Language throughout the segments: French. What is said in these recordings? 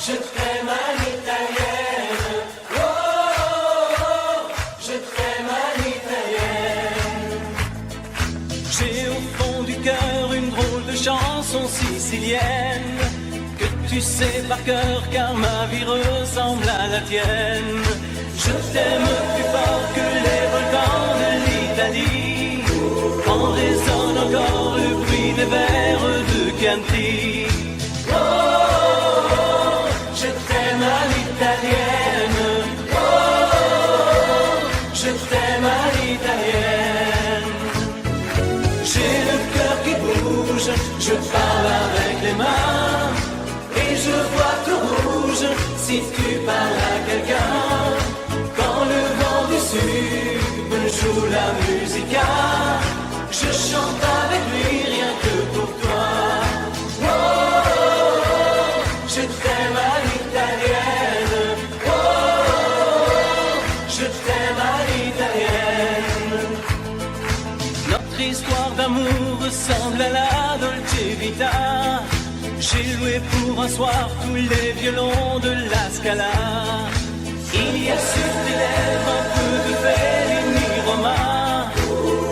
Je t'aime à l'italienne. Oh, oh, oh, je t'aime à l'italienne. J'ai au fond du cœur une drôle de chanson sicilienne que tu sais par cœur car ma vie ressemble à la tienne. Je t'aime plus fort que les volcans de l'Italie. En résonne encore le bruit des vers de Chianti. Oh, oh, oh, je t'aime à l'italienne. Oh, oh, je t'aime à l'italienne. J'ai le cœur qui bouge, je parle avec les mains. Et je vois tout rouge si tu parles à quelqu'un. Quand le vent du sud me joue la musica, je chante avec lui rien que pour toi. Oh, oh, oh, je t'aime à l'italienne. Oh, oh, oh, je t'aime à l'italienne. Notre histoire d'amour ressemble à la Dolce Vita. J'ai loué pour un soir tous les violons de la Scala. Il y a sur tes lèvres un peu de Fellini Roma.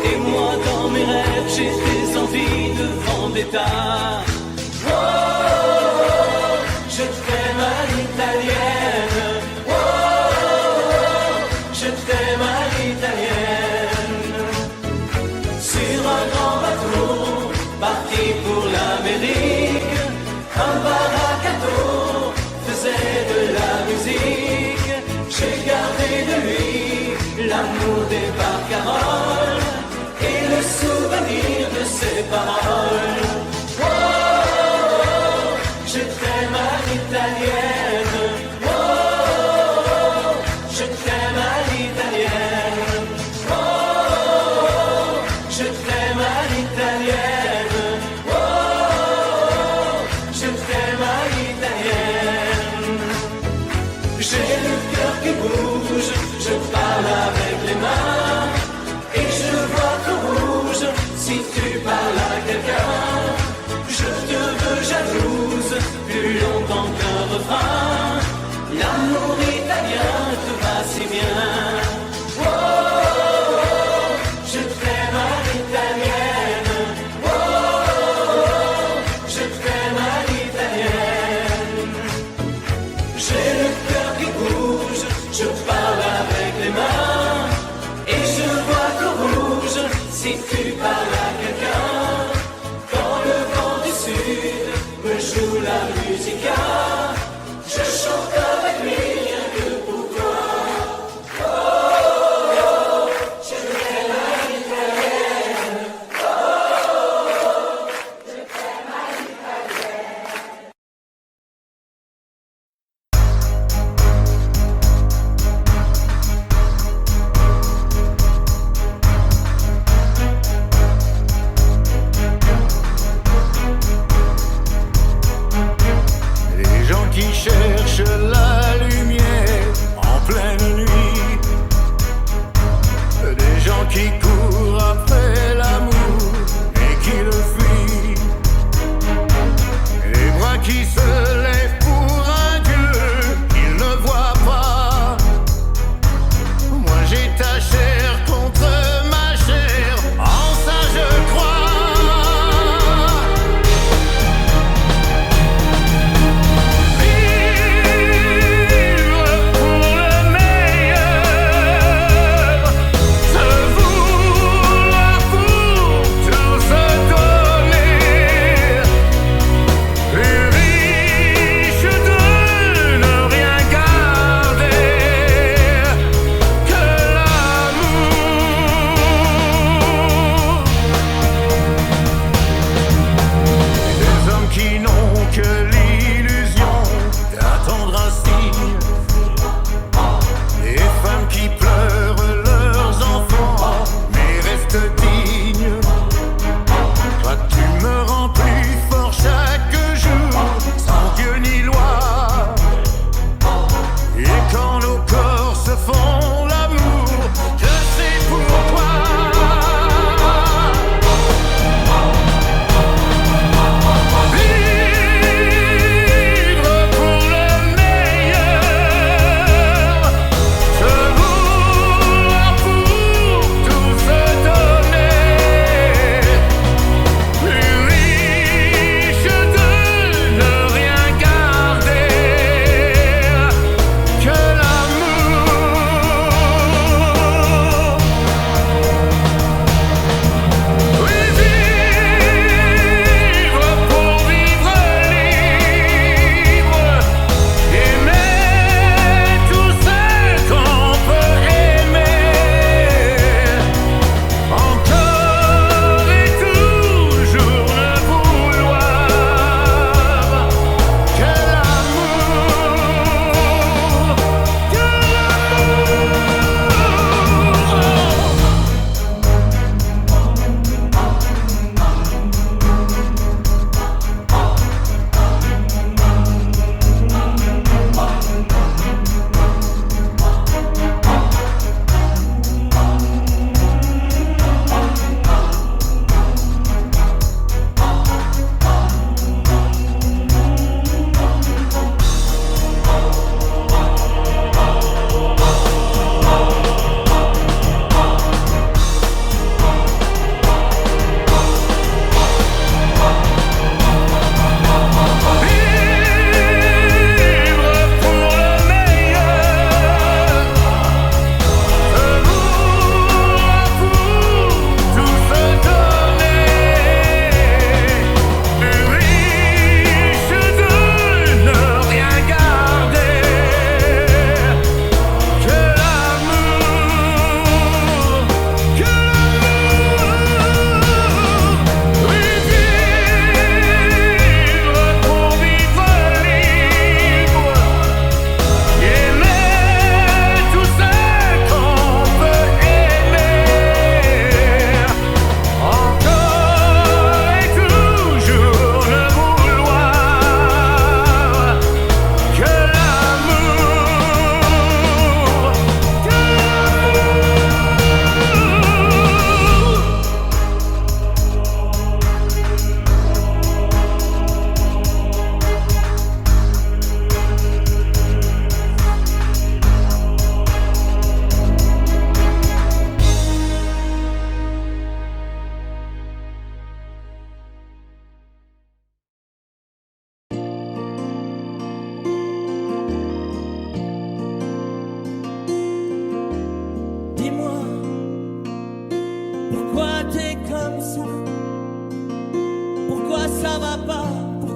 Et moi dans mes rêves j'ai des envies de vendetta. Oh, oh, oh, je t'aime à l'italienne. Oh, oh, oh, je t'aime à l'italienne. Sur un grand bateau parti pour l'Amérique, un baracato faisait de la musique. J'ai gardé de lui l'amour des barcaroles et le souvenir de ses paroles. Oh, oh, oh, je t'aime à l'italienne. Oh, oh, oh, je t'aime à l'italienne. Oh, oh, oh, je t'aime à l'italienne. Oh, oh, oh, je t'aime à l'italienne. J'ai le cœur qui bouge, je parle avec les mains. Et je vois tout rouge si tu parles à quelqu'un. Je te veux jalouse plus longtemps qu'un refrain. L'amour italien te va si bien. Oh, oh, oh, je t'aime à l'italienne. Oh, oh, oh, je t'aime à l'italienne. J'ai le cœur qui bouge, je parle avec les mains. Et je vois tout rouge si tu parles à quelqu'un. Quand le vent du sud me joue la musica, je chante avec lui rien que pour toi. Oh, oh, oh, je t'aime à l'italienne. Oh, oh, oh, je t'aime à l'italienne. Les gens qui cherchent la lumière en pleine nuit, des gens qui courent après l'amour et qui le fuient, les bras qui se lèvent pour un Dieu qu'ils ne voient pas. Moi j'ai ta chair contre ma chair, en ça je crois. Vivre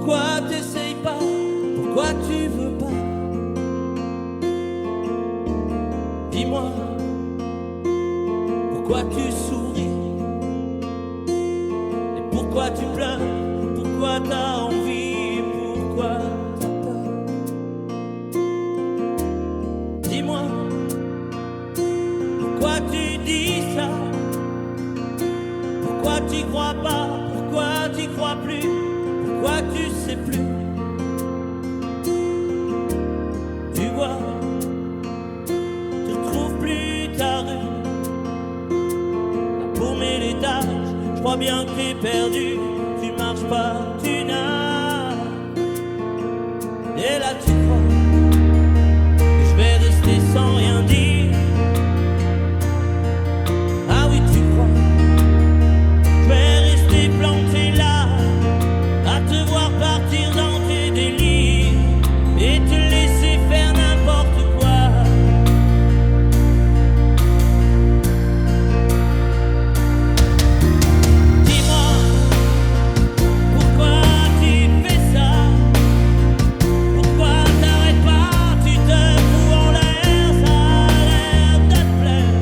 Pourquoi t'essayes pas? Pourquoi tu veux pas? Dis-moi, pourquoi tu souris? Et pourquoi tu pleures? Pourquoi t'as envie? Pourquoi t'as peur? Dis-moi, pourquoi tu dis ça? Pourquoi t'y crois pas? Pourquoi t'y crois plus? Pourquoi tu sais plus? Tu vois, tu trouves plus ta rue. Pour mes étages, je crois bien que t'es perdu. Tu marches pas, tu nages. Et là tu crois que je vais rester sans rien dire. Ah oui, tu crois je vais rester planté là, à te voir partir dans tes délires et te laisser faire n'importe quoi. Dis-moi, pourquoi tu fais ça? Pourquoi t'arrêtes pas? Tu te fous en l'air, ça a l'air de te plaire.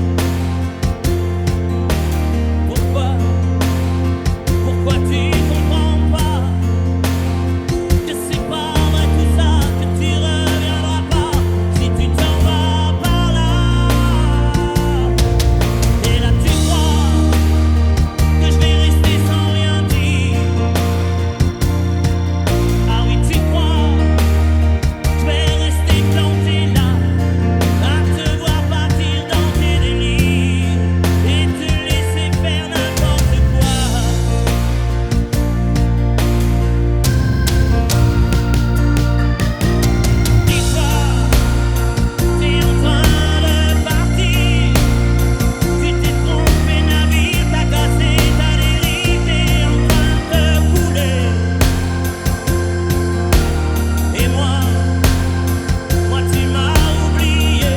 Pourquoi tu comprends pas que c'est pas vrai tout ça, que tu reviendras pas si tu t'en vas par là? Et là tu crois que je vais rester sans rien dire. Ah oui, tu crois je vais rester planté là, à te voir partir dans tes délires et te laisser faire n'importe quoi. Dis-toi, t'es en train de partir. Tu t'es trompé navire, t'as cassé ta dérive, t'es en train de te couler. Et moi tu m'as oublié.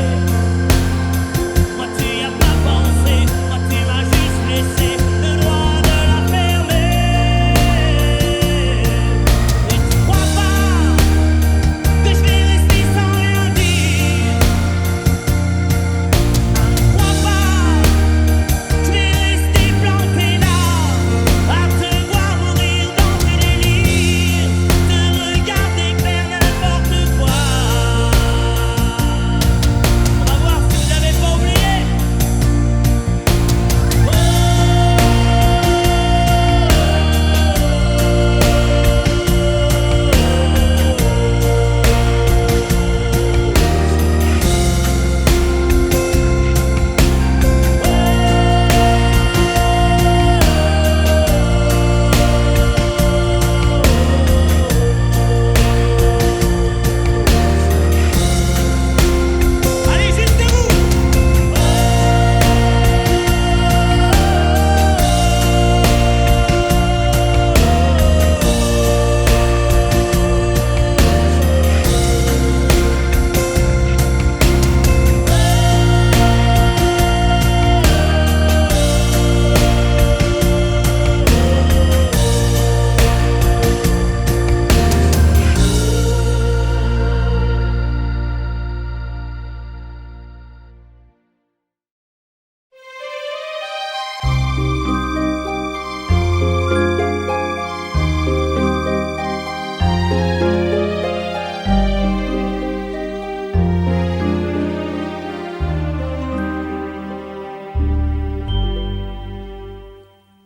Moi tu y as pas pensé. Moi tu m'as juste laissé le droit de la fermer. Et tu crois pas que je vais rester sans rien dire? Crois pas je vais rester planté là, à te voir mourir dans tes délires, te regarder faire n'importe quoi. On va voir si vous n'avez pas oublié. Allez, juste vous.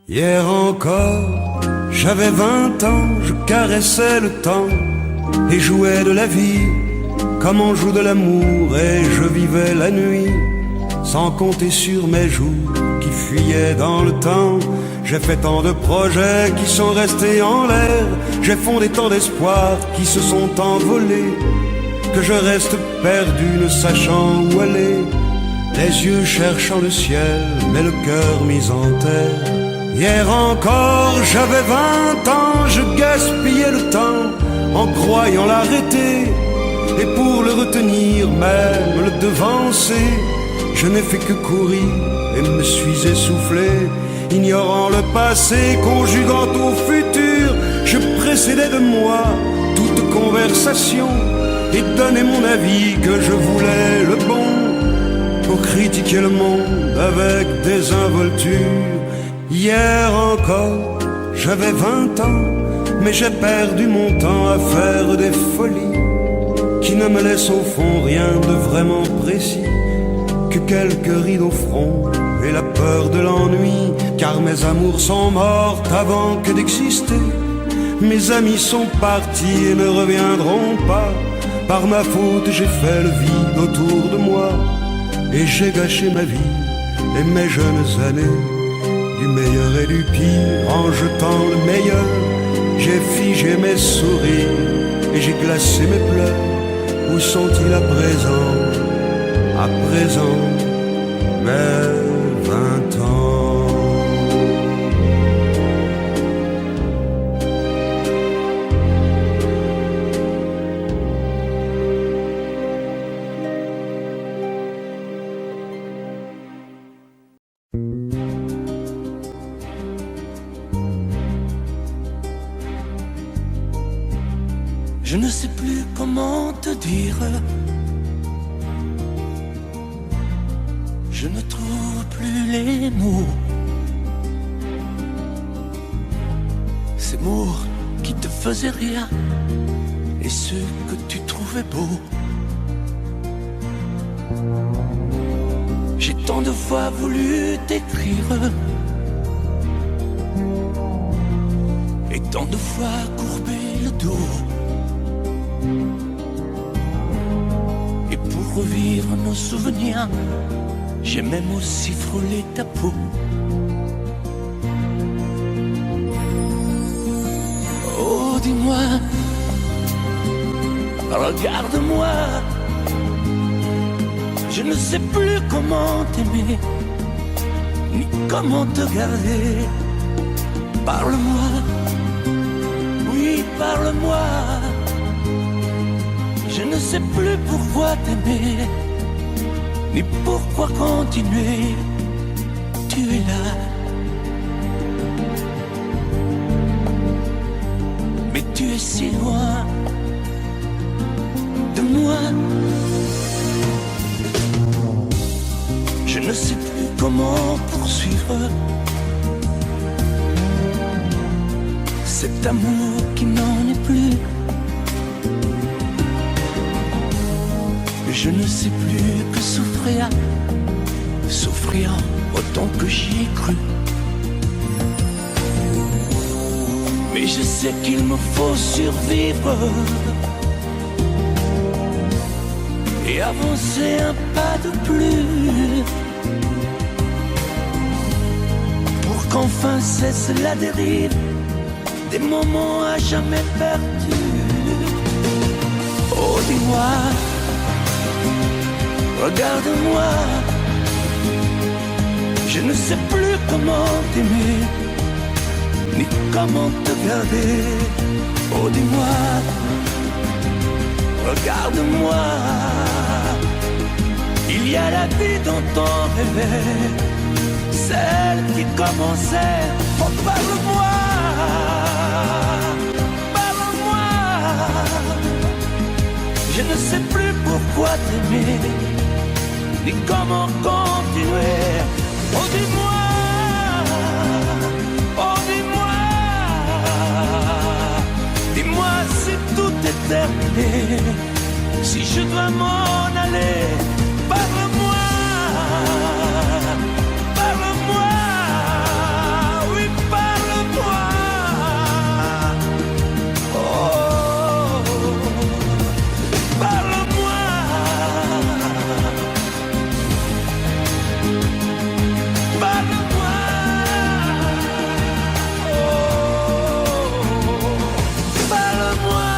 Hier encore, j'avais 20 ans, je caressais le temps et jouais de la vie comme on joue de l'amour, et je vivais la nuit sans compter sur mes jours qui fuyaient dans le temps. J'ai fait tant de projets qui sont restés en l'air, j'ai fondé tant d'espoirs qui se sont envolés, que je reste perdu ne sachant où aller, les yeux cherchant le ciel mais le cœur mis en terre. Hier encore, j'avais 20 ans, je gaspillais le temps en croyant l'arrêter, et pour le retenir, même le devancer, je n'ai fait que courir et me suis essoufflé, ignorant le passé, conjuguant au futur. Je décédais de moi toute conversation et donnais mon avis que je voulais le bon, pour critiquer le monde avec désinvolture. Hier encore, j'avais 20 ans, mais j'ai perdu mon temps à faire des folies qui ne me laissent au fond rien de vraiment précis que quelques rides au front et la peur de l'ennui. Car mes amours sont mortes avant que d'exister. Mes amis sont partis et ne reviendront pas. Par ma faute j'ai fait le vide autour de moi, et j'ai gâché ma vie et mes jeunes années. Du meilleur et du pire, en jetant le meilleur, j'ai figé mes sourires et j'ai glacé mes pleurs. Où sont-ils à présent, à présent, mes 20 ans? Je ne sais plus comment te dire. Je ne trouve plus les mots. Ces mots qui te faisaient rien et ceux que tu trouvais beaux. J'ai tant de fois voulu t'écrire et tant de fois courbé le dos. Et pour revivre nos souvenirs, j'ai même aussi frôlé ta peau. Oh, dis-moi, regarde-moi. Je ne sais plus comment t'aimer, ni comment te garder. Parle-moi, oui, parle-moi. Je ne sais plus pourquoi t'aimer, ni pourquoi continuer. Tu es là, mais tu es si loin de moi. Je ne sais plus comment poursuivre cet amour qui n'en est plus. Je ne sais plus que souffrir, souffrir autant que j'y ai cru. Mais je sais qu'il me faut survivre et avancer un pas de plus, pour qu'enfin cesse la dérive des moments à jamais perdus. Oh, dis-moi, regarde-moi. Je ne sais plus comment t'aimer, ni comment te garder. Oh, dis-moi, regarde-moi. Il y a la vie dont on rêvait, celle qui commençait. Oh, parle-moi, parle-moi. Je ne sais plus pourquoi t'aimer, ni comment continuer. Oh, dis-moi, oh, dis-moi, dis-moi si tout est terminé, si je dois m'en aller. Parle-moi, parle-moi, oui, parle-moi. Oh, parle-moi. Parle-moi. Oh, parle-moi.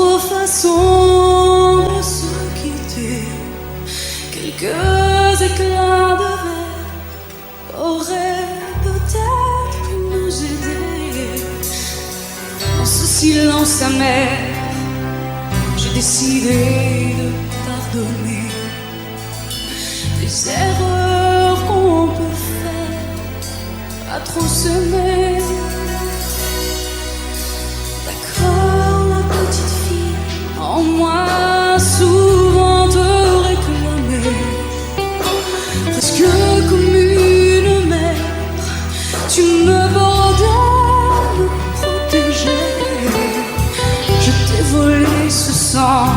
Autre façon de se quitter, quelques éclats de verre auraient peut-être pu nous aider. Dans ce silence amer, j'ai décidé de pardonner les erreurs qu'on peut faire à trop s'aimer. D'accord, la petite fille en moi souvent te réclamait, presque comme une mère, tu me bordais, me protégeais. Je t'ai volé ce sang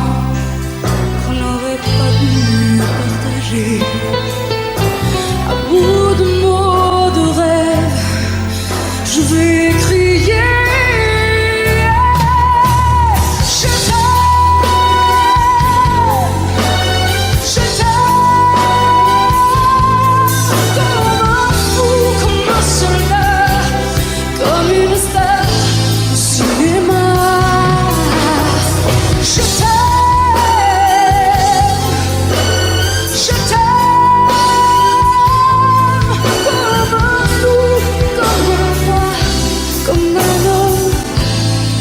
qu'on n'aurait pas dû partager. À bout de mots, de rêves, je vais crier. Je t'aime, comme un fou, comme un soldat, comme une star au cinéma. Je t'aime, comme un fou, comme un roi, comme un homme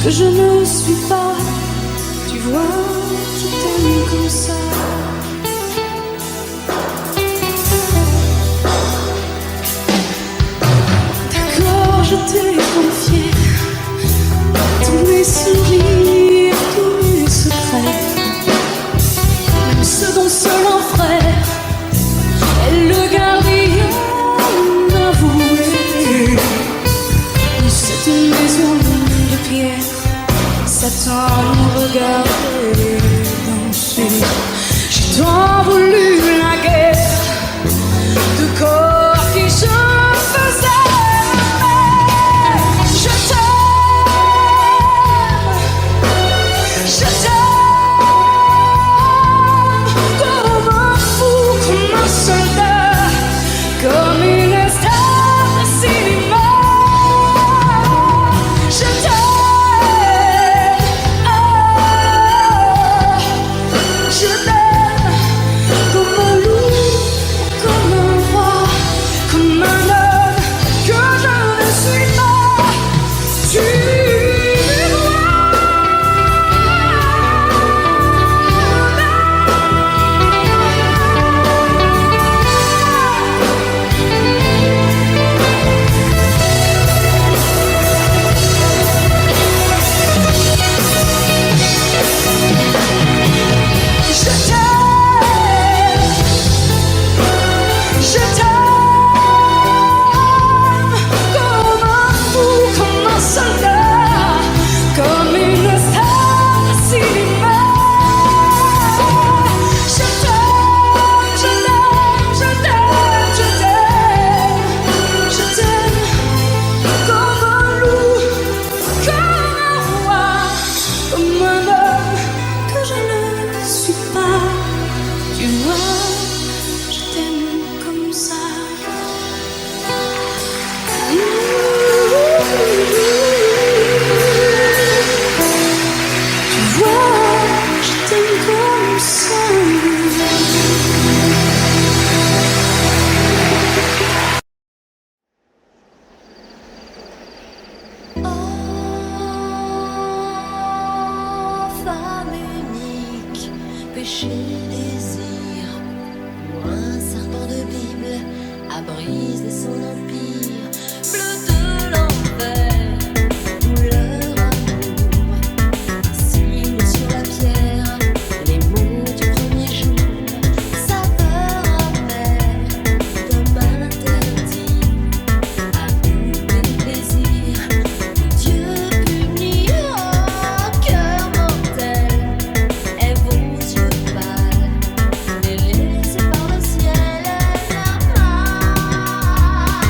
que je ne suis pas. Tu vois, je t'aime comme ça. D'accord, je t'ai confié tous mes sourires, tous mes secrets, même ceux dont seul un frère est le gardien avoué de cette maison de pierre. Satan nous regardait danser. J'ai tant voulu la guerre de corps qui se faisait aimer. Je t'aime, comme un fou, comme un soldat, comme une star de cinéma. Je t'aime, je t'aime, comme un loup, comme un roi, comme un homme que je ne suis pas. Tu je t'aime, comme un fou, comme un soldat, comme une star de cinéma. Je t'aime, je t'aime, je t'aime, je t'aime, je t'aime, comme un loup, comme un roi, comme un homme que je ne suis pas. Tu vois, je t'aime comme ça. Tu vois, je t'aime comme ça. Femme unique, péché, désir, ou un serpent de Bible a brisé son empire. Bleu de l'enfer, douleur, amour, signe sur la pierre, les mots du premier jour, saveur amère, d'homme interdit, amour et plaisir, Dieu punit, oh, cœur mortel, et vos yeux pâles, délaissés par le ciel, la main.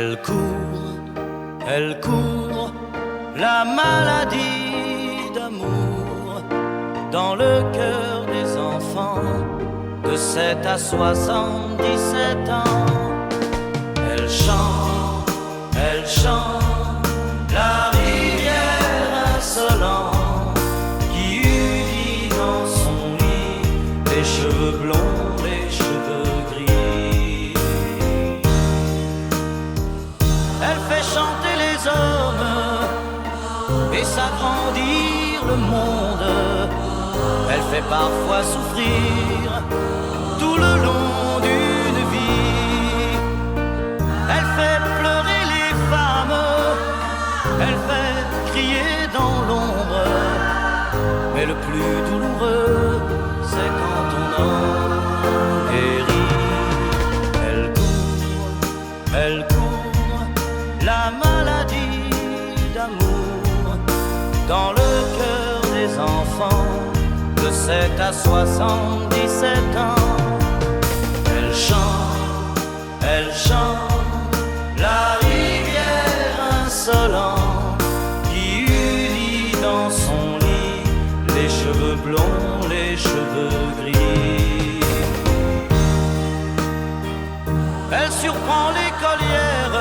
Elle court, la maladie d'amour dans le cœur des enfants de 7 à 77 ans. Elle chante, la rivière insolente qui unit dans son lit les cheveux blonds, les cheveux gris. Elle fait chanter les hommes et s'agrandir le monde. Elle fait parfois souffrir tout le long d'une vie. Elle fait pleurer les femmes, elle fait crier dans l'ombre. Mais le plus douloureux, c'est quand on en périt. Elle court, la maladie d'amour dans le cœur des enfants de 7 à 77 ans. Elle chante, la rivière insolente qui unit dans son lit les cheveux blonds, les cheveux gris. Elle surprend l'écolière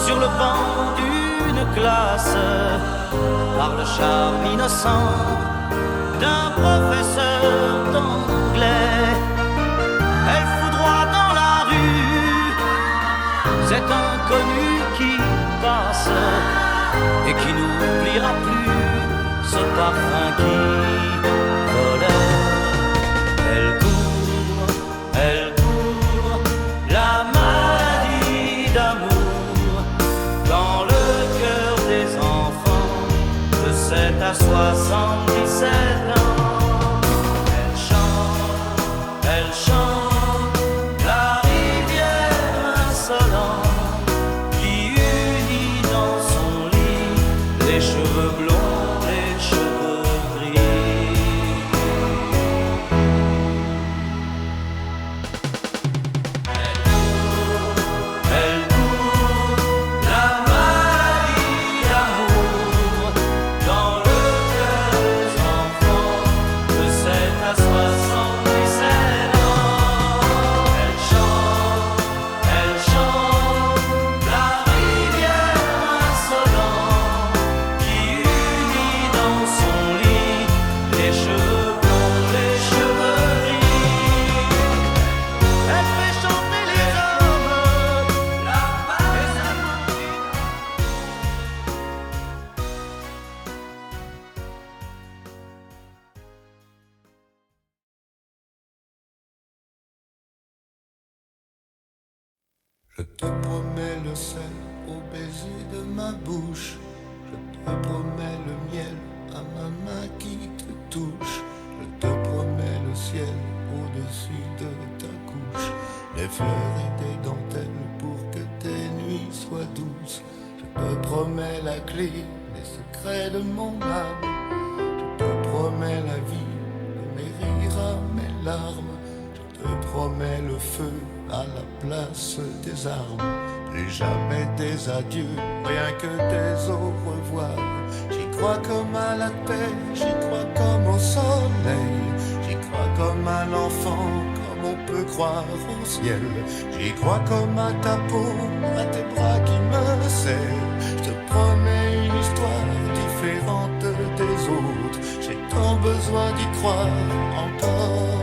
sur le banc d'une classe par le charme innocent d'un professeur d'anglais. Elle foudroie dans la rue cet inconnu qui passe et qui n'oubliera plus ce parfum qui volait. Elle court, la maladie d'amour dans le cœur des enfants de 7 à 77 ans. Elle chante, la rivière insolente qui unit dans son lit les cheveux blonds, les cheveux gris. Elle court, la maladie d'amour dans le cœur des enfants de 7 à 77 ans. Elle chante, la rivière insolente qui unit dans son lit les cheveux blonds, les cheveux gris. Elle fait chanter les hommes, la maladie. Je te promets le sel au baiser de ma bouche. Je te promets le miel à ma main qui te touche. Je te promets le ciel au-dessus de ta couche. Des fleurs et des dentelles pour que tes nuits soient douces. Je te promets la clé des secrets de mon âme. Je te promets la vie de mes rires à mes larmes. Je te promets le feu à la place des armes. Plus jamais des adieux, rien que des au revoir. J'y crois comme à la paix, j'y crois comme au soleil. J'y crois comme à l'enfant, comme on peut croire au ciel. J'y crois comme à ta peau, à tes bras qui me serrent. Je te promets une histoire différente des autres. J'ai tant besoin d'y croire encore.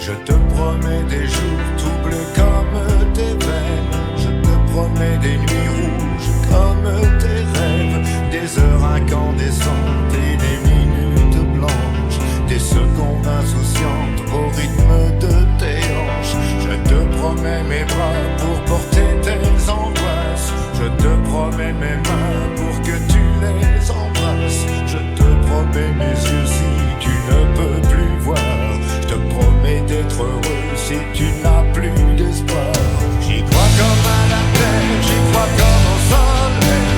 Je te promets des jours tout bleus comme tes veines. Je te promets des nuits rouges comme tes rêves. Des heures incandescentes et des minutes blanches. Des secondes insouciantes au rythme de tes hanches. Je te promets mes bras pour porter tes angoisses. Je te promets mes mains pour que tu les embrasses. Je te promets mes yeux si tu ne peux plus voir. Je te promets d'être heureux si tu n'as plus d'espoir. J'y crois comme à la terre, j'y crois comme au soleil.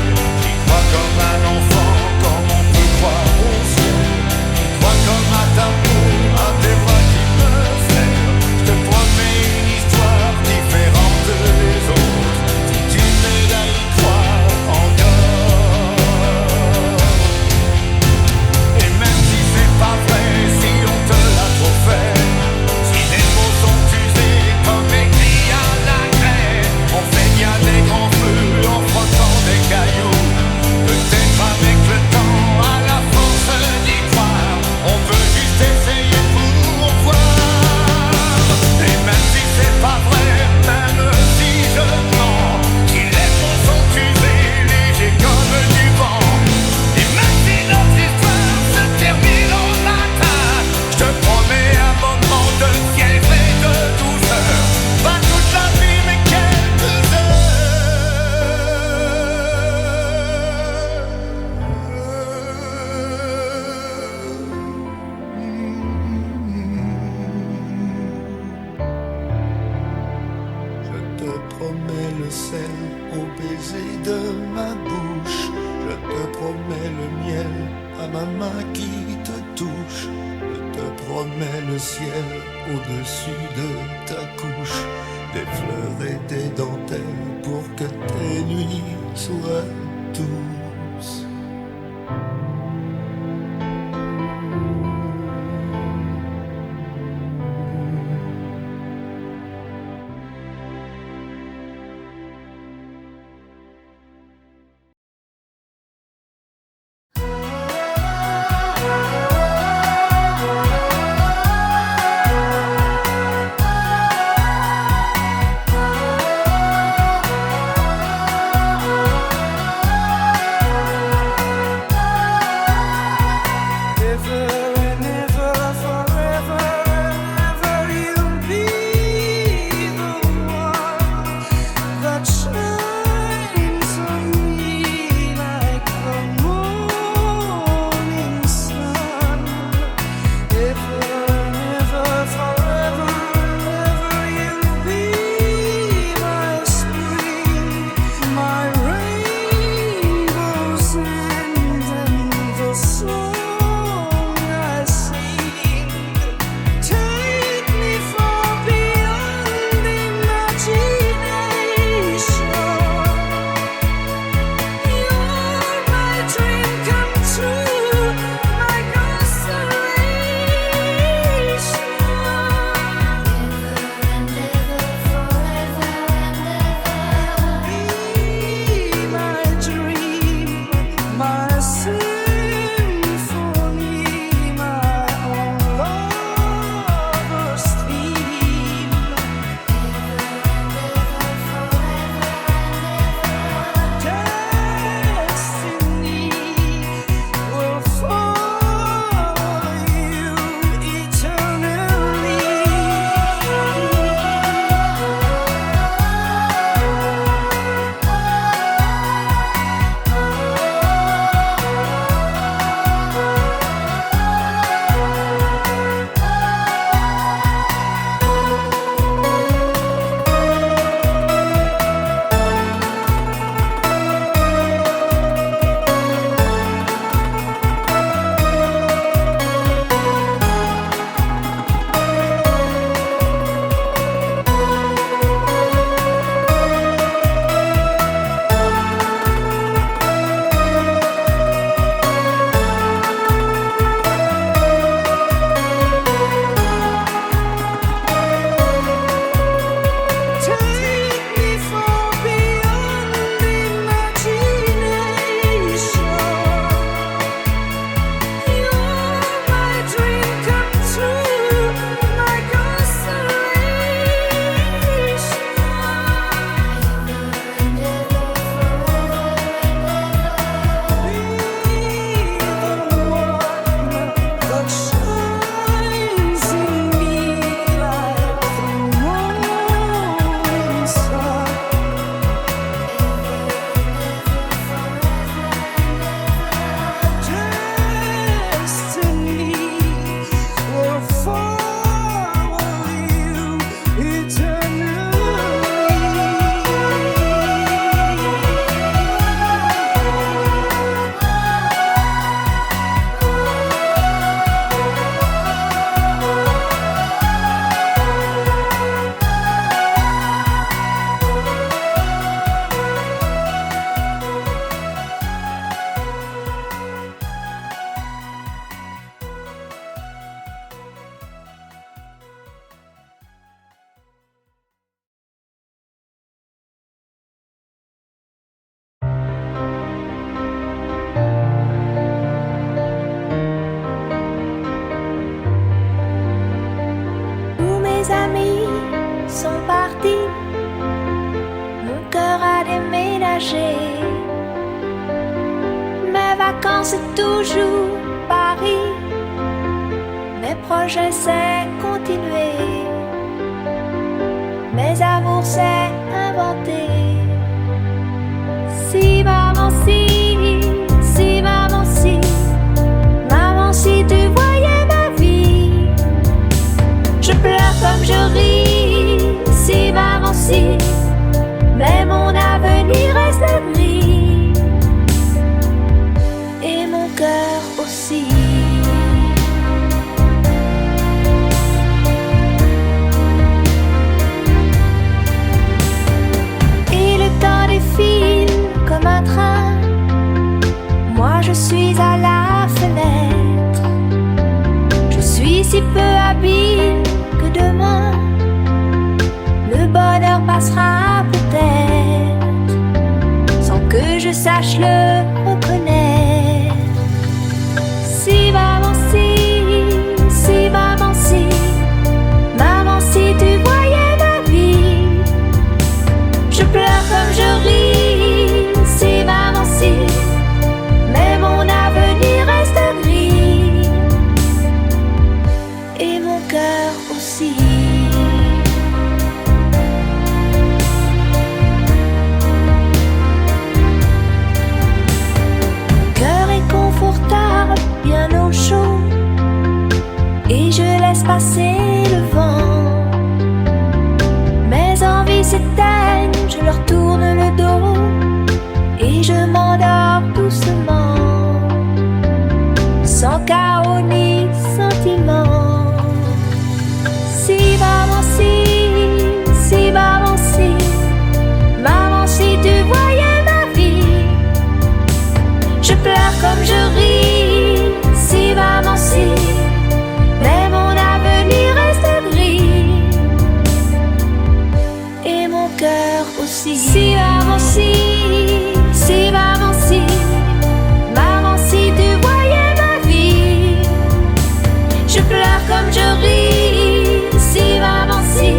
J'y crois comme un enfant, comme on peut croire au ciel. J'y crois comme à ta peau, à tes bras qui me serrent. Je te promets une histoire le sel au baiser de ma bouche. Je te promets le miel à ma main qui te touche. Je te promets le ciel au-dessus de ta couche. Des fleurs et des dentelles pour que tes nuits soient douces. Mes vacances c'est toujours Paris. Mes projets c'est continuer. Mes amours c'est inventer. Si maman si maman si tu voyais ma vie. Je pleure comme je ris. Si maman si, mais mon si peu habile que demain le bonheur passera peut-être sans que je sache le reconnaître. Si maman, si maman, si tu voyais ma vie, je pleure comme je ris. Si maman, si, mais mon avenir reste gris et mon cœur aussi. Mon cœur est confortable, bien au chaud, et je laisse passer le vent. Mes envies s'éteignent, je leur tourne le dos et je m'endors doucement, sans chaos ni sentiment. Si maman, si maman, si tu voyais ma vie, je pleure comme je ris. Si maman, si, mais mon avenir reste gris et mon cœur aussi. Si maman, si maman, si tu voyais ma vie, je pleure comme je ris. Si maman, si,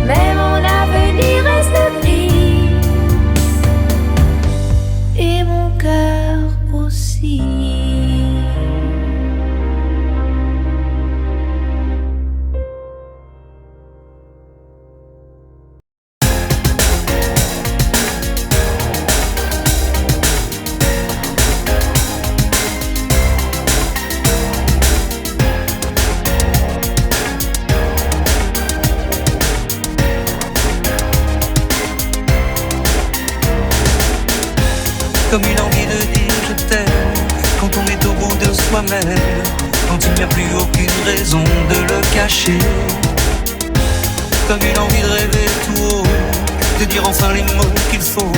mais mon avenir reste gris et mon cœur aussi. Comme une envie de dire je t'aime quand on est au bout de soi-même, quand il n'y a plus aucune raison de le cacher. Comme une envie de rêver tout haut, de dire enfin les mots qu'il faut,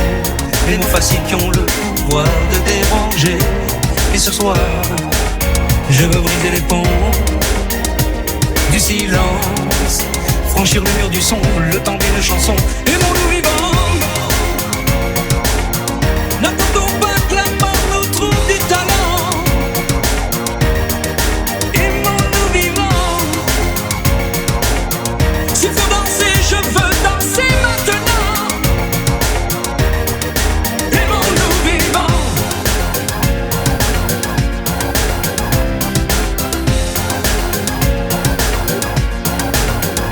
les mots faciles qui ont le pouvoir de déranger. Et ce soir, je veux briser les ponts du silence, franchir le mur du son, le temps d'une chanson. Et mon loup vivant, n'attendons pas que la mort nous trouve du talent. Aimons-nous vivants. S'il faut danser, je veux danser maintenant. Aimons-nous vivants.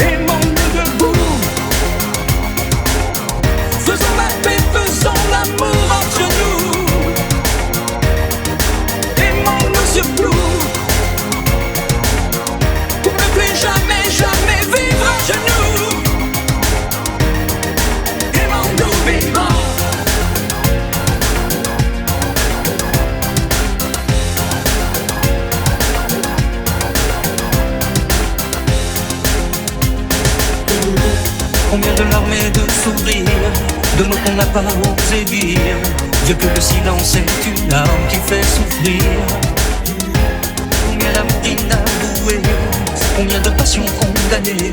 Aimons-nous debout. Faisons la paix, faisons l'amour entre nous. Aimons-nous surtout pour ne plus jamais, jamais vivre à genoux. Aimons-nous vivants. Combien de larmes et de sourires, de mots qu'on n'a pas osé dire, Dieu que le silence est une arme qui fait souffrir. Combien d'amour inavoué, combien de passions condamnées,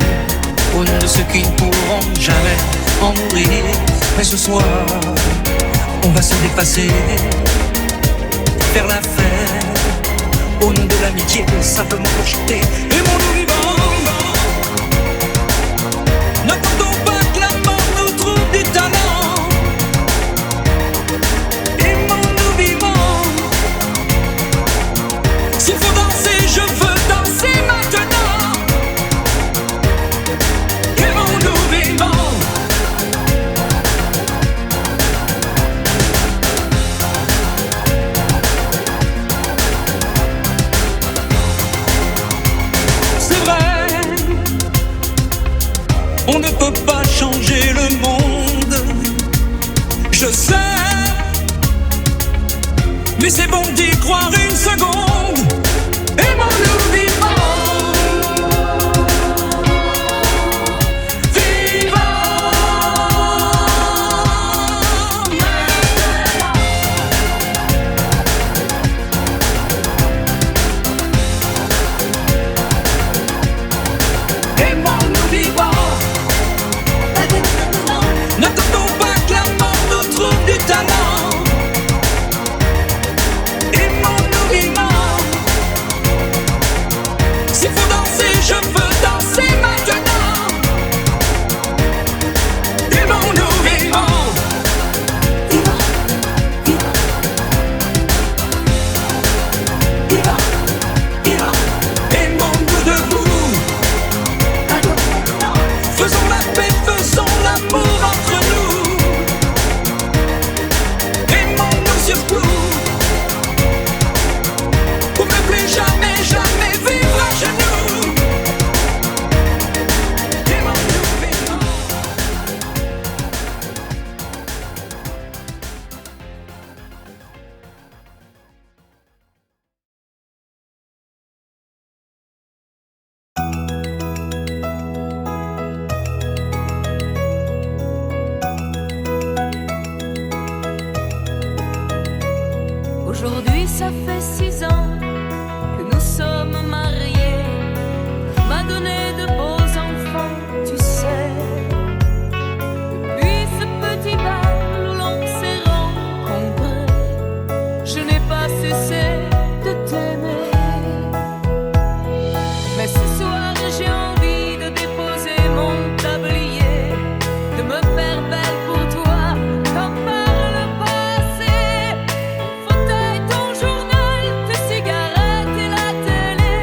au nom de ceux qui ne pourront jamais en mourir. Mais ce soir, on va se dépasser, faire la fête, au nom de l'amitié, simplement pour chanter. Aimons-nous vivants. N'attendons pas que la mort nous trouve du talent. Aimons-nous vivants. S'il faut danser, je veux danser maintenant. Aimons-nous vivants. C'est vrai, on ne peut pas changer le monde, je sais, mais c'est bon d'y croire une seconde. Aimons-nous vivants. je veux danser maintenant. Aimons-nous vivants. Aimons-nous debout. Faisons la paix, faisons l'amour entre nous. Aimons-nous surtout. Pour ne plus jamais, jamais vivre à genoux. Aimons-nous vivants. Aujourd'hui, ça fait 6 ans que nous sommes mariés. M'a donné de beaux enfants, tu sais. Depuis ce petit bal où l'on s'est rencontrés, je n'ai pas cessé de t'aimer. Mais ce soir, j'ai envie de déposer mon tablier, de me faire belle pour toi, comme par le passé. Ton fauteuil, ton journal, tes cigarettes et la télé,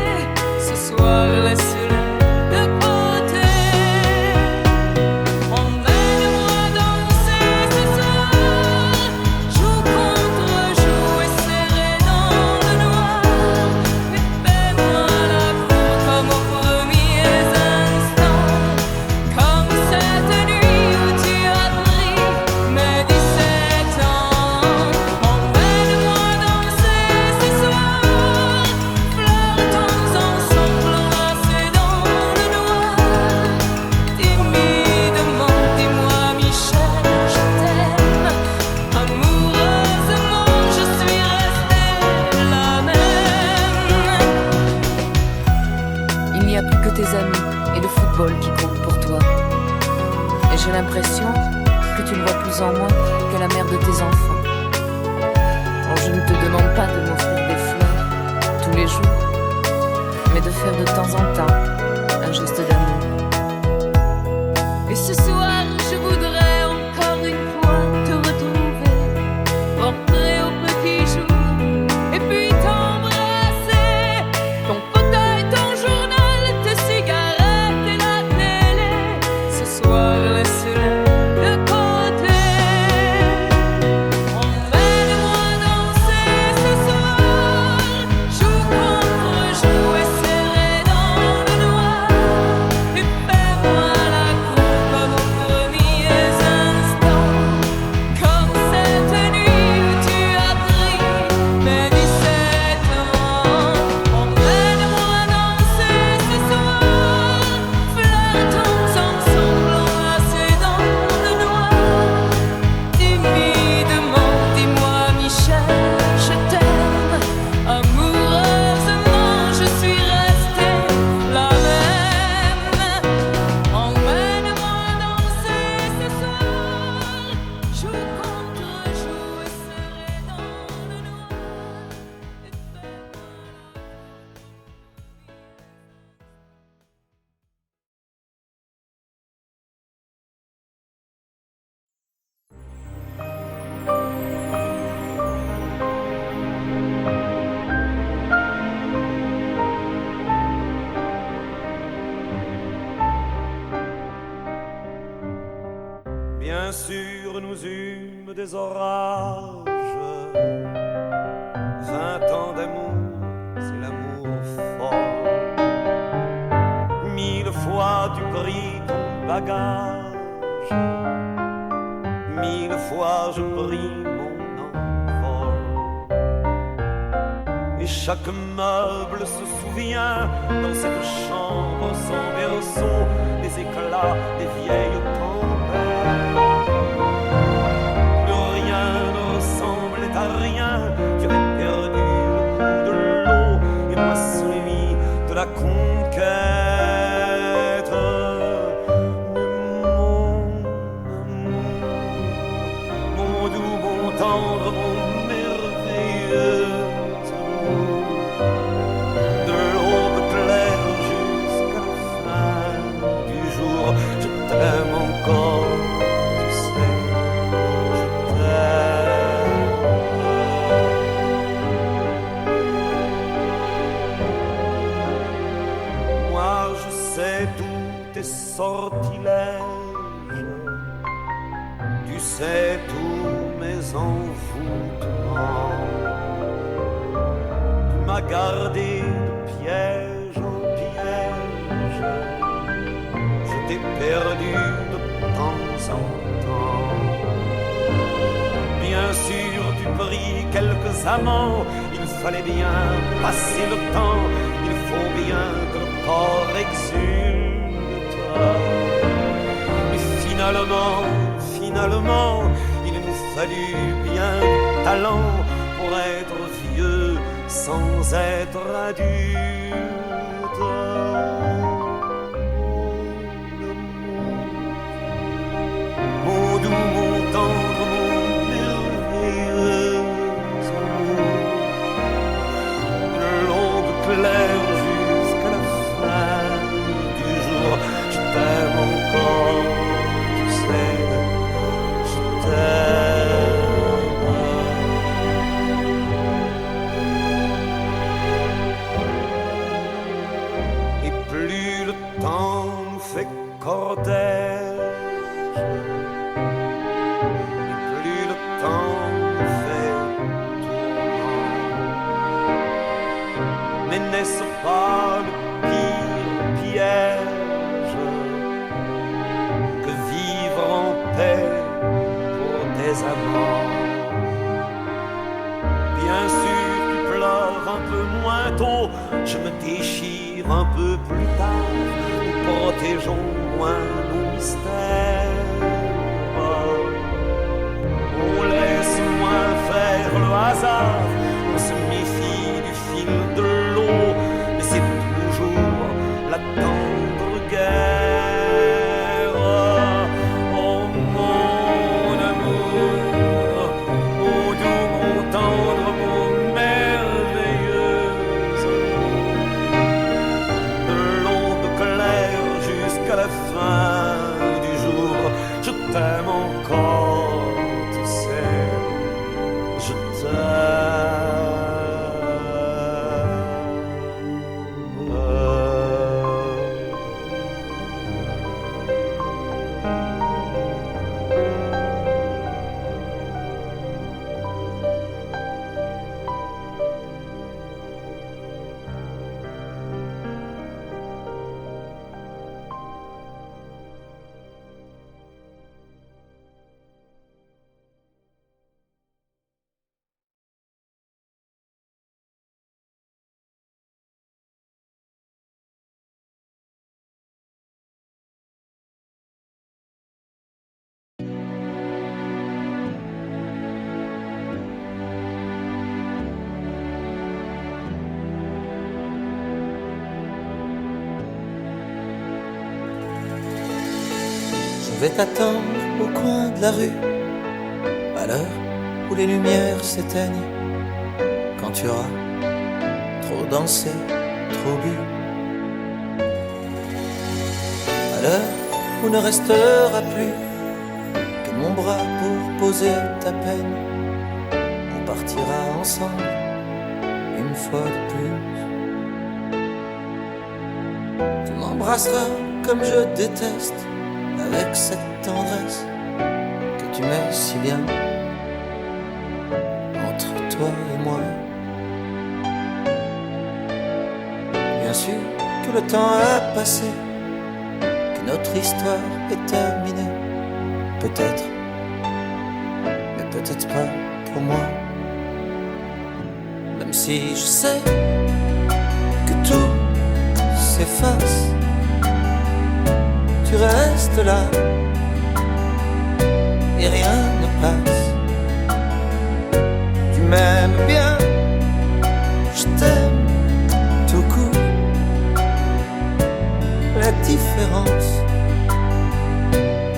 ce soir, laisse-les de côté. Emmène-moi danser ce soir, joue contre joue et serré dans le noir. Et fais-moi la cour comme aux premiers instants, comme cette nuit où tu as pris mes 17 ans. Emmène-moi danser ce soir, flirtons ensemble enlacés dans le noir. Timidement, dis-moi Michel, je t'aime. Amoureusement, je suis restée la même. Il n'y a plus que tes amis et le football qui comptent pour toi. Et j'ai l'impression que tu ne vois plus en moi que la mère de tes enfants. Alors je ne te demande pas de m'offrir des fleurs tous les jours, mais de faire de temps en temps un geste d'amour. Et ce soir, je voudrais encore une fois te retrouver, rentrer au petit jour, et puis t'embrasser. Ton fauteuil, ton journal, tes cigarettes et la télé, ce soir, laisse-les de côté. Emmène-moi danser ce soir, joue contre joue et serré dans le noir. Et fais-moi la cour comme aux premiers instants, comme cette nuit où tu as pris mes 17 ans. Emmène-moi danser ce soir, flirtons ensemble enlacés dans le noir. Timidement, dis-moi Michel, je t'aime. Amoureusement, je suis restée la même. Emmène-moi danser ce soir, joue contre joue et serré dans le noir. Et fais-moi Bien sûr, nous eûmes des orages. 20 ans d'amour, c'est l'amour fort. 1000 fois tu pris ton bagage. 1000 fois je pris mon envol. Et chaque meuble se souvient dans cette chambre sans berceau des éclats des vieilles tempêtes. Plus rien ne ressemblait à rien. Tu avais perdu le coup de l'eau et moi celui de la conquête. Mon doux, mon tendre, mon merveilleux amour. De l'aube claire jusqu'à sais tous tes sortilèges, tu sais tous mes envoûtements. Tu m'as gardé de piège en piège, je t'ai perdu de temps en temps. Bien sûr, tu pris quelques amants, il fallait bien passer le temps, il faut bien que le corps exulte. Mais finalement, il nous fallut bien du talent pour être vieux sans être adulte. Mon doux, mon tendre, mon merveilleux amour, une longue claire jusqu'à la fin du jour. Je t'aime encore, tu sais, je t'aime. Et plus le temps nous fait cortège, n'est-ce pas le pire piège que vivre en paix pour tes amants? Bien sûr, tu pleures un peu moins tôt, je me déchire un peu plus tard, nous protégeons moins nos mystères. On laisse moins faire le hasard, on se méfie du fil de l'eau, mais c'est toujours la tendre guerre. Oh mon amour, mon doux, mon tendre, mon merveilleux amour, de l'aube claire jusqu'à la fin du jour, je t'aime encore, tu sais, je t'aime. Je vais t'attendre au coin de la rue, à l'heure où les lumières s'éteignent, quand tu auras trop dansé, trop bu, à l'heure où ne restera plus que mon bras pour poser ta peine. On partira ensemble une fois de plus. Tu m'embrasseras comme je déteste, avec cette tendresse que tu mets si bien entre toi et moi. Bien sûr que le temps a passé, que notre histoire est terminée. Peut-être, mais peut-être pas pour moi. Même si je sais que tout s'efface, tu restes là et rien ne passe. Tu m'aimes bien, je t'aime tout court. La différence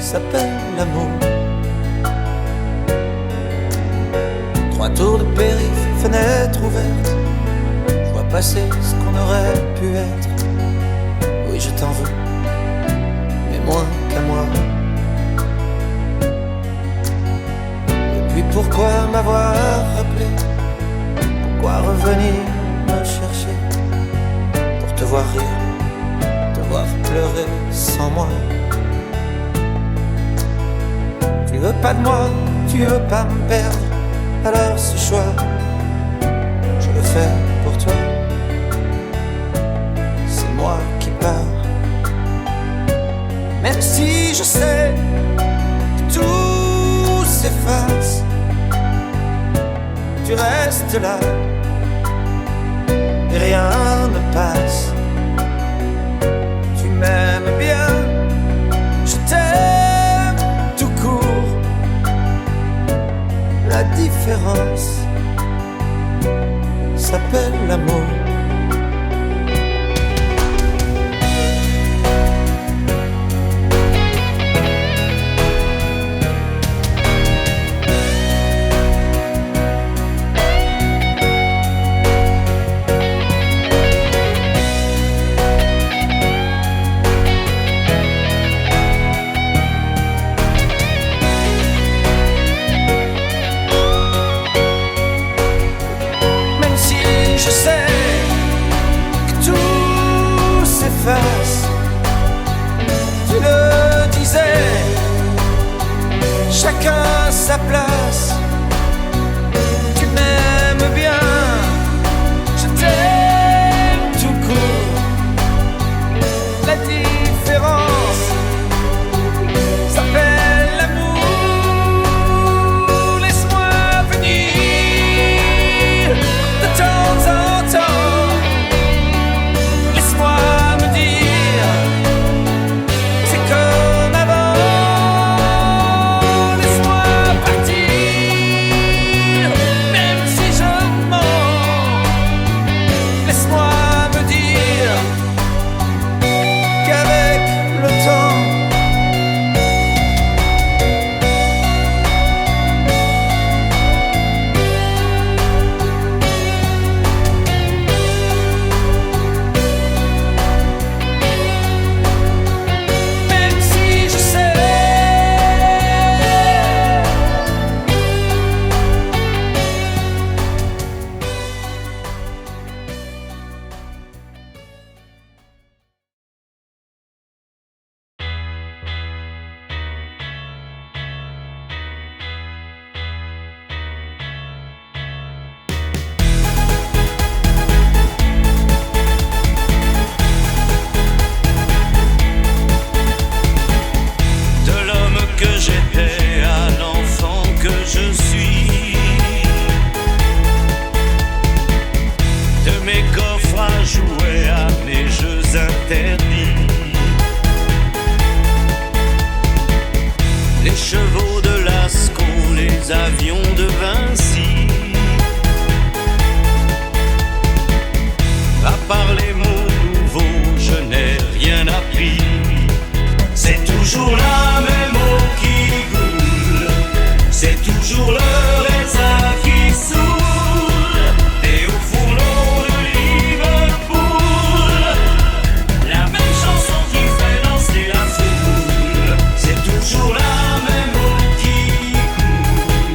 s'appelle l'amour. 3 tours de périph', fenêtre ouverte, je vois passer ce qu'on aurait pu être. Oui, je t'en veux, moins qu'à moi. Et puis pourquoi m'avoir rappelé? Pourquoi revenir me chercher? Pour te voir rire, te voir pleurer. ferais sans moi? Tu veux pas de moi, tu veux pas me perdre, alors ce choix, je le fais pour toi. C'est moi qui pars, même si je sais que tout s'efface. Tu restes là et rien ne passe. Tu m'aimes bien, je t'aime tout court. La différence s'appelle l'amour. Je sais que tout s'efface. Tu le disais, chacun sa place. Tu m'aimes bien, je t'aime tout court. La différence s'appelle l'amour. Laisse-moi venir de temps en temps. Laisse-moi me dire, c'est comme avant. Laisse-moi partir, même si je mens. Laisse-moi me dire qu'avec le temps, même si je sais de l'homme que j'étais à l'enfant que je suis, de mes coffres à jouer à mes jeux interdits, les chevaux de Lascaux, les avions de Vinci. À part les mots nouveaux, je n'ai rien appris. C'est toujours la même eau qui coule, c'est toujours le raisin qui saoule. Et au fourneau de Liverpool, la même chanson qui fait danser la foule. C'est toujours la même eau qui coule.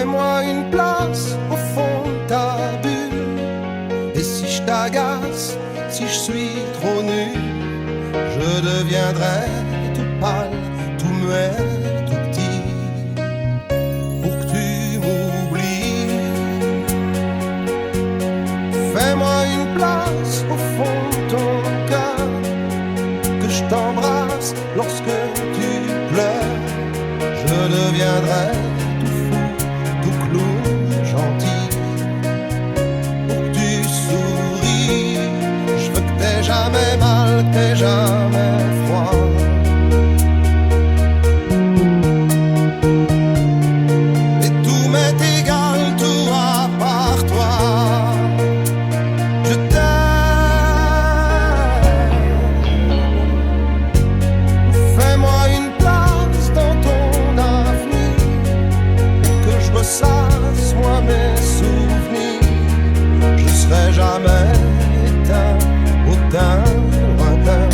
Fais-moi une place au fond de ta bulle. Et si je t'agace, si je suis trop nu, je deviendrai tout pâle, tout muet, tout petit, pour que tu m'oublies. Fais-moi une place au fond de ton cœur, que je t'embrasse lorsque tu pleures. Je deviendrai tout fou, tout clown, gentil, pour que tu souris. Je veux que t'aies jamais mal, que t'aies jamais froid. Et tout m'est égal, tout à part toi. Je t'aime. Fais-moi une place dans ton avenir, que je ressasse moi mes souvenirs. Je serai jamais éteint, autant lointain,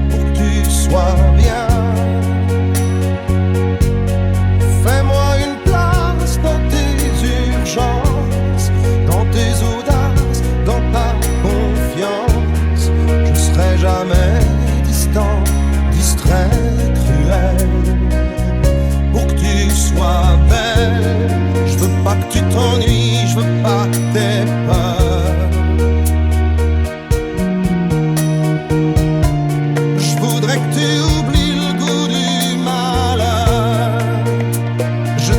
pour que tu sois bien. Fais-moi une place dans tes urgences, dans tes audaces, dans ta confiance. Je serai jamais distant, distrait, cruel, pour que tu sois belle. Je veux pas que tu t'ennuies, je veux pas que t'aies peur. Je voudrais que tu oublies le goût du malheur. Je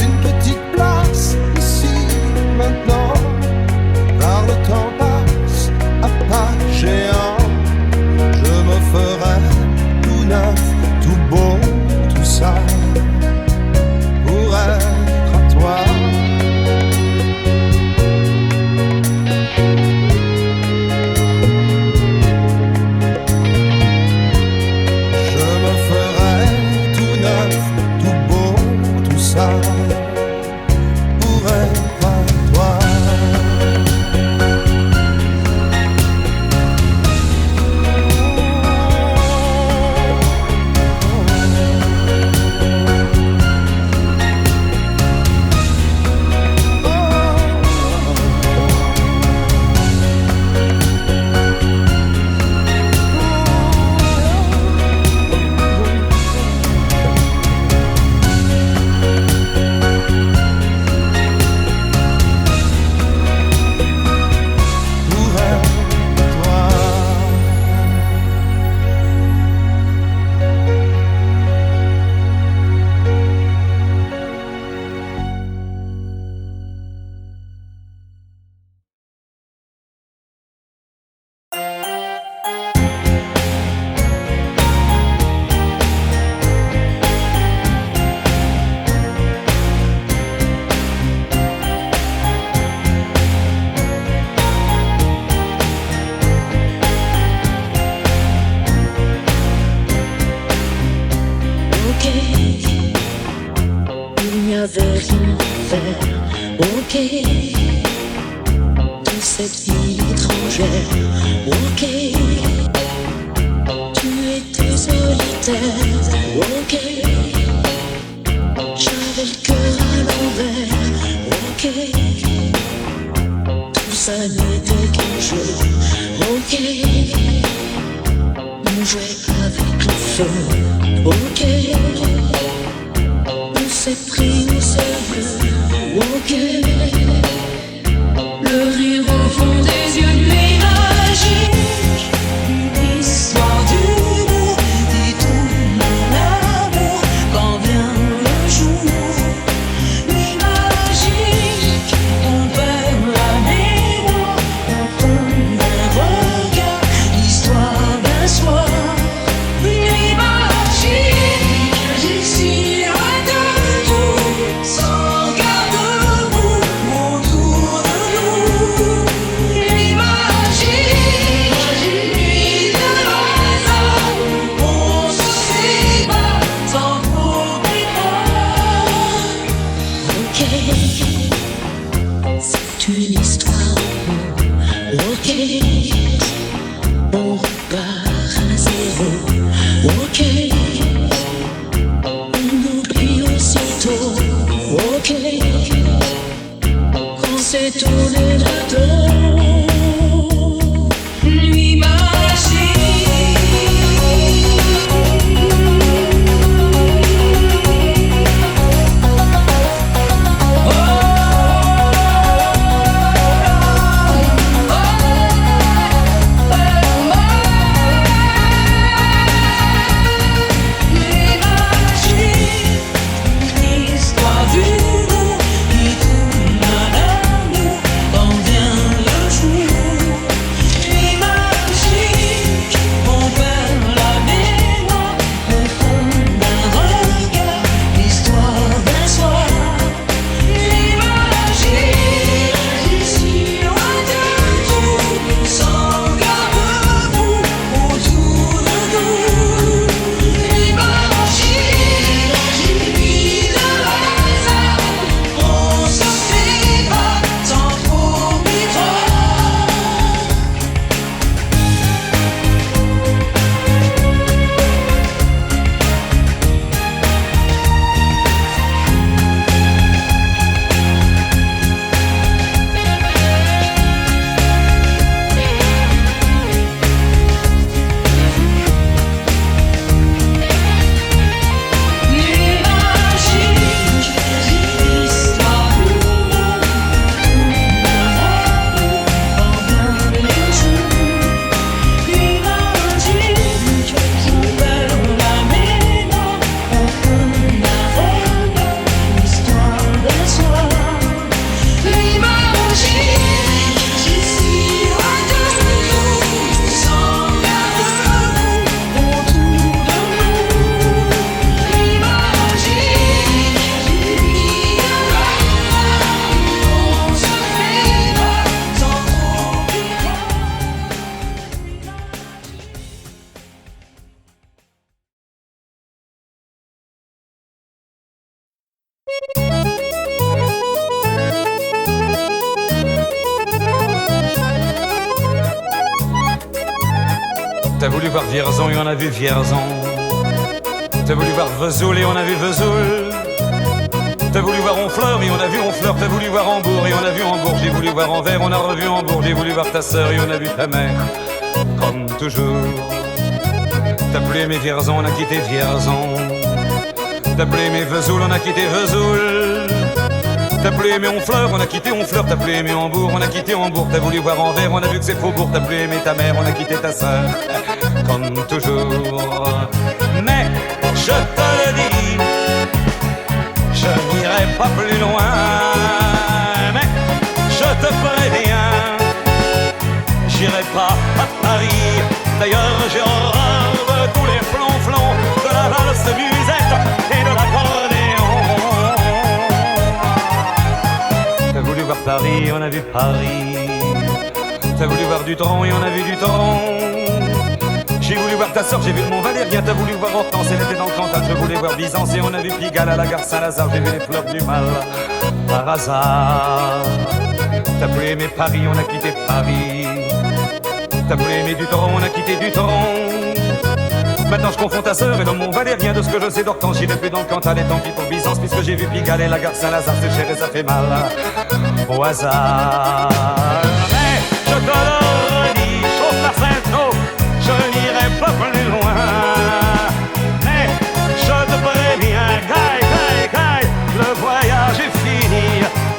une petite place ici, maintenant, car le temps passe à pas géant. Je me ferai tout neuf, tout beau, tout ça, pour être à toi. Je me ferai tout neuf, tout beau, tout ça, pour être à toi. Pour être toi. Ok, il n'y avait rien à faire. Ok, dans cette ville étrangère. Ok, tu étais solitaire. Ok, j'avais le cœur à l'envers. Ok, tout ça n'était qu'un jeu. Ok, on jouait avec le feu. Ok, on s'est pris au sérieux. Ok, le rire au fond des yeux, nuit magique, une histoire d'une et tout mon amour quand vient le jour. Nuit magique, on perd la mémoire, on tombe un regard, l'histoire d'un soir. Nuit magique, d'ici à de nous, sans garde-boue. Ok, on repart à zéro. Ok, on oublie aussitôt. Ok, quand c'est tourné le dos, nuit magique. T'as voulu voir Vierzon et on a vu Vierzon. T'as voulu voir Vesoul et on a vu Vesoul. T'as voulu voir Honfleur et on a vu Honfleur. T'as voulu voir Hambourg et on a vu Hambourg. J'ai voulu voir Anvers, on a revu Hambourg. J'ai voulu voir ta sœur et on a vu ta mère. Comme toujours. T'as plus aimé Vierzon, on a quitté Vierzon. T'as plus aimé Vesoul, on a quitté Vesoul. T'as plus aimé Honfleur, on a quitté Honfleur. T'as plus aimé Hambourg, on a quitté Hambourg. T'as voulu voir Anvers, on a vu que c'est Faubourg. T'as plus aimé ta mère, on a quitté ta sœur. Comme toujours. Mais je te le dis, je n'irai pas plus loin. Mais je te préviens, j'irai pas à Paris. D'ailleurs j'ai horreur de tous les flonflons, de la valse musette et de l'accordéon. T'as voulu voir Paris, on a vu Paris. T'as voulu voir Dutron et on a vu Dutron. J'ai voulu voir ta sœur, j'ai vu le Mont Valérien. T'as voulu voir Hortense, elle était dans le Cantal. Je voulais voir Byzance et on a vu Pigalle à la gare Saint-Lazare. J'ai vu les fleurs du mal par hasard. T'as plus aimé Paris, on a quitté Paris. T'as plus aimé Dutron, on a quitté Dutron. Maintenant je confonds ta sœur et le Mont Valérien. De ce que je sais d'Hortense, j'irai plus dans le Cantal. Et tant pis pour Byzance, puisque j'ai vu Pigalle et la gare Saint-Lazare. C'est cher et ça fait mal au hasard. Mais je te le redis, chauffe la Sainte-Eau, je n'irai pas plus loin. Mais je te préviens, caille, le voyage est fini.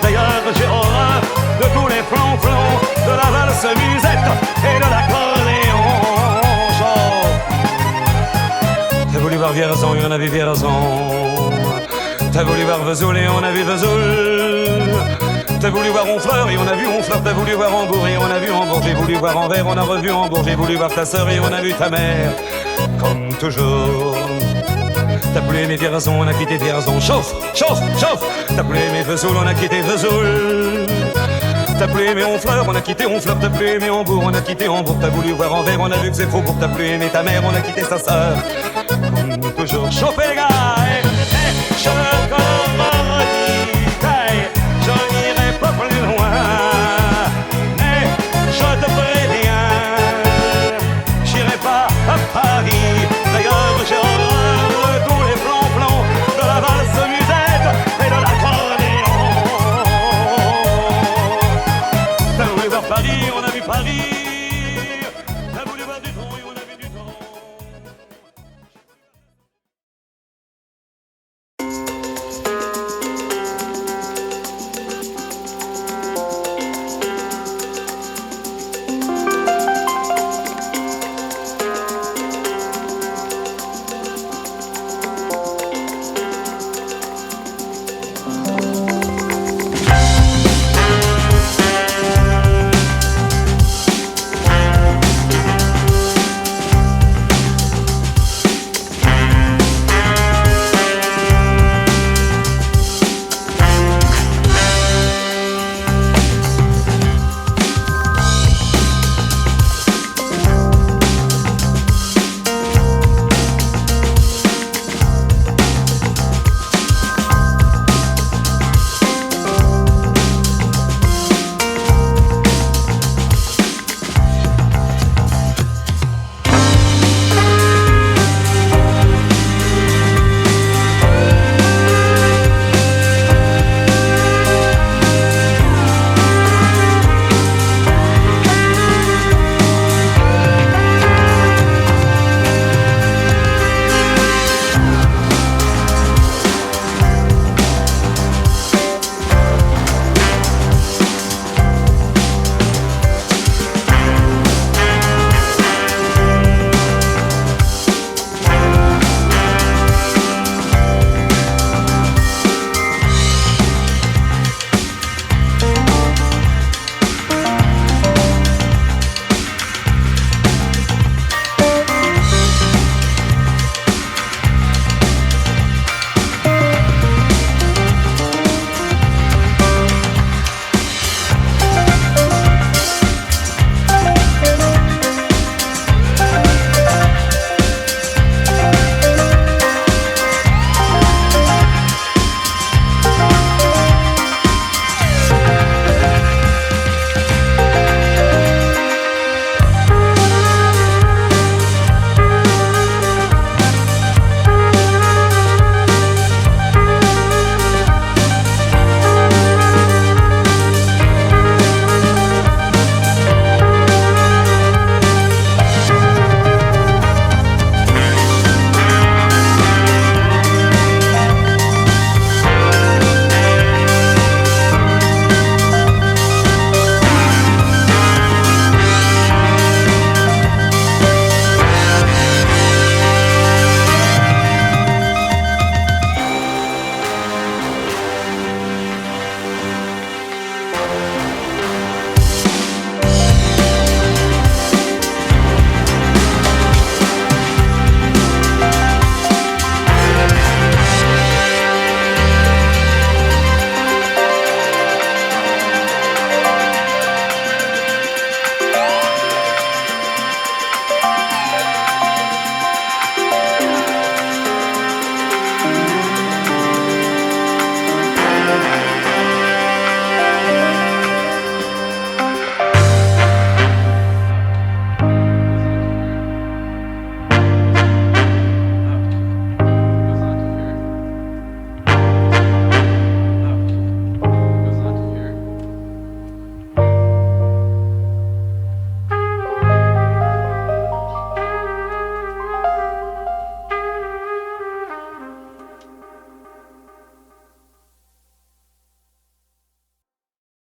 D'ailleurs j'ai horreur de tous les flonflons, de la valse musette et de l'accordéon. T'as voulu voir Vierzon et on a vu Vierzon. T'as voulu voir Vesoul et on a vu Vesoul. T'as voulu voir Honfleur et on a vu Honfleur. T'as voulu voir Hambourg et on a vu Hambourg. J'ai voulu voir Anvers, on a revu Hambourg. J'ai voulu voir ta sœur et on a vu ta mère. Comme toujours. T'as plus aimé Vierzon, on a quitté Vierzon. Chauffe. T'as plus aimé Vesoul, on a quitté Vesoul. T'as plus aimé Honfleur, on a quitté Honfleur. T'as plus aimé Hambourg, on a quitté Hambourg. T'as voulu voir Anvers, on a vu que c'est Faubourg. T'as plus aimé ta mère, on a quitté sa sœur. Comme toujours. Chauffez les gars, je te redis, je n'irai pas plus loin. Mais je te Paris.